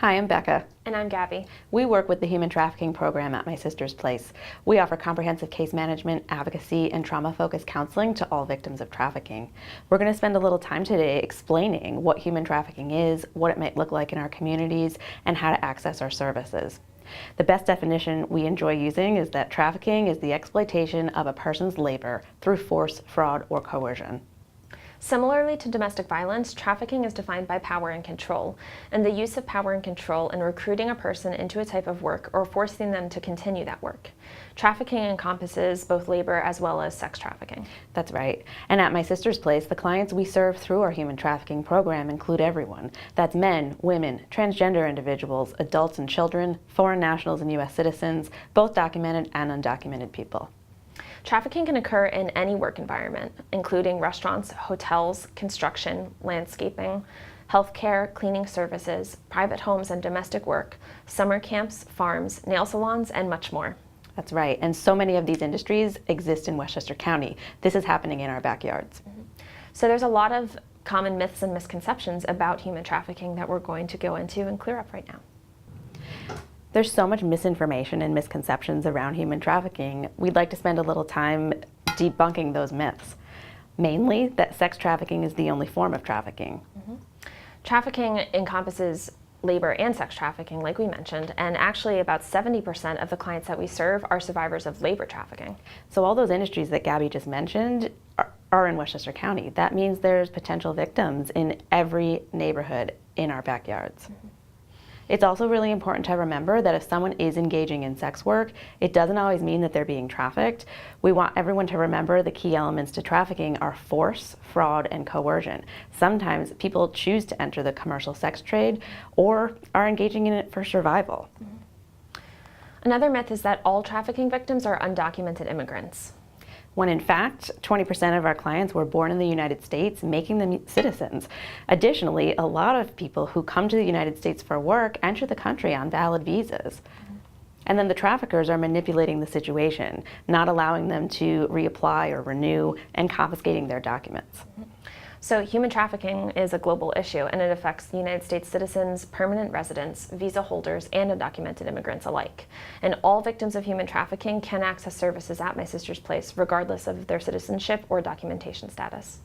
Hi, I'm Becca. And I'm Gabby. We work with the Human Trafficking Program at My Sister's Place. We offer comprehensive case management, advocacy, and trauma-focused counseling to all victims of trafficking. We're going to spend a little time today explaining what human trafficking is, what it might look like in our communities, and how to access our services. The best definition we enjoy using is that trafficking is the exploitation of a person's labor through force, fraud, or coercion. Similarly to domestic violence, trafficking is defined by power and control, and the use of power and control in recruiting a person into a type of work or forcing them to continue that work. Trafficking encompasses both labor as well as sex trafficking. That's right. And at My Sister's Place, the clients we serve through our human trafficking program include everyone. That's men, women, transgender individuals, adults and children, foreign nationals and U.S. citizens, both documented and undocumented people. Trafficking can occur in any work environment, including restaurants, hotels, construction, landscaping, healthcare, cleaning services, private homes and domestic work, summer camps, farms, nail salons, and much more. That's right, and so many of these industries exist in Westchester County. This is happening in our backyards. So there's a lot of common myths and misconceptions about human trafficking that we're going to go into and clear up right now. There's so much misinformation and misconceptions around human trafficking. We'd like to spend a little time debunking those myths. Mainly that sex trafficking is the only form of trafficking. Trafficking encompasses labor and sex trafficking, like we mentioned, and actually about 70% of the clients that we serve are survivors of labor trafficking. So all those industries that Gabby just mentioned are in Westchester County. That means there's potential victims in every neighborhood in our backyards. It's also really important to remember that if someone is engaging in sex work, it doesn't always mean that they're being trafficked. We want everyone to remember the key elements to trafficking are force, fraud, and coercion. Sometimes people choose to enter the commercial sex trade or are engaging in it for survival. Another myth is that all trafficking victims are undocumented immigrants, when in fact, 20% of our clients were born in the United States, making them citizens. Additionally, a lot of people who come to the United States for work enter the country on valid visas. And then the traffickers are manipulating the situation, not allowing them to reapply or renew, and confiscating their documents. So human trafficking is a global issue, and it affects United States citizens, permanent residents, visa holders, and undocumented immigrants alike. And all victims of human trafficking can access services at My Sister's Place, regardless of their citizenship or documentation status.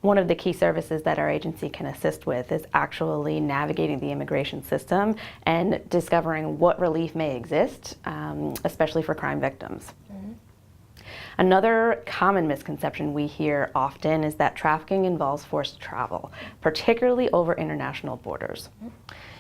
One of the key services that our agency can assist with is actually navigating the immigration system and discovering what relief may exist, especially for crime victims. Another common misconception we hear often is that trafficking involves forced travel, particularly over international borders.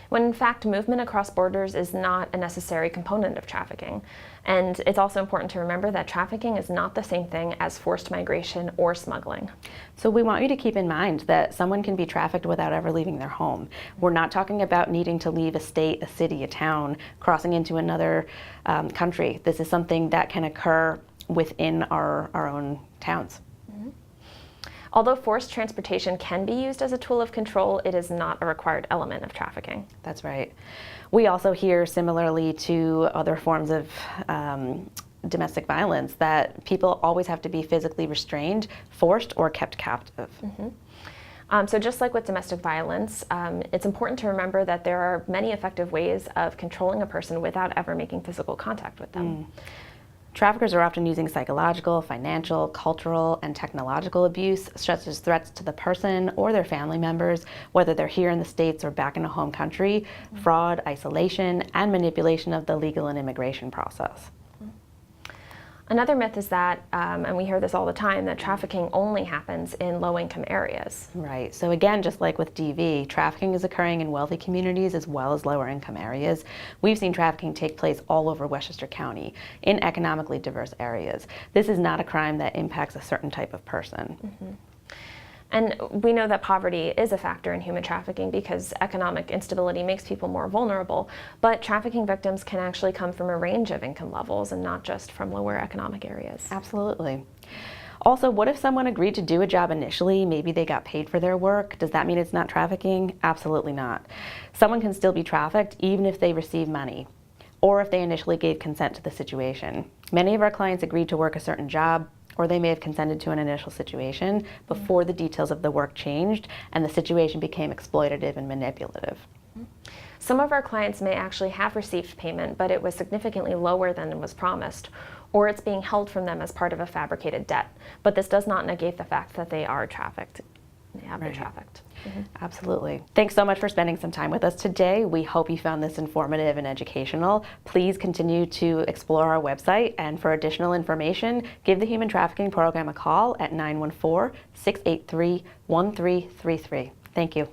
When in fact, movement across borders is not a necessary component of trafficking. And it's also important to remember that trafficking is not the same thing as forced migration or smuggling. So we want you to keep in mind that someone can be trafficked without ever leaving their home. We're not talking about needing to leave a state, a city, a town, crossing into another country. This is something that can occur within our own towns. Although forced transportation can be used as a tool of control, it is not a required element of trafficking. That's right. We also hear, similarly to other forms of domestic violence, that people always have to be physically restrained, forced, or kept captive. So just like with domestic violence, it's important to remember that there are many effective ways of controlling a person without ever making physical contact with them. Traffickers are often using psychological, financial, cultural, and technological abuse, such as threats to the person or their family members, whether they're here in the States or back in a home country, fraud, isolation, and manipulation of the legal and immigration process. Another myth is that, and we hear this all the time, that trafficking only happens in low-income areas. Right. So again, just like with DV, trafficking is occurring in wealthy communities as well as lower-income areas. We've seen trafficking take place all over Westchester County in economically diverse areas. This is not a crime that impacts a certain type of person. And we know that poverty is a factor in human trafficking because economic instability makes people more vulnerable, but trafficking victims can actually come from a range of income levels and not just from lower economic areas. Absolutely. Also, what if someone agreed to do a job initially, maybe they got paid for their work? Does that mean it's not trafficking? Absolutely not. Someone can still be trafficked even if they receive money or if they initially gave consent to the situation. Many of our clients agreed to work a certain job, or they may have consented to an initial situation before the details of the work changed and the situation became exploitative and manipulative. Some of our clients may actually have received payment, but it was significantly lower than was promised, or it's being held from them as part of a fabricated debt. But this does not negate the fact that they are trafficked. They have been trafficked. Absolutely. Thanks so much for spending some time with us today. We hope you found this informative and educational. Please continue to explore our website, and for additional information, give the Human Trafficking Program a call at 914-683-1333. Thank you.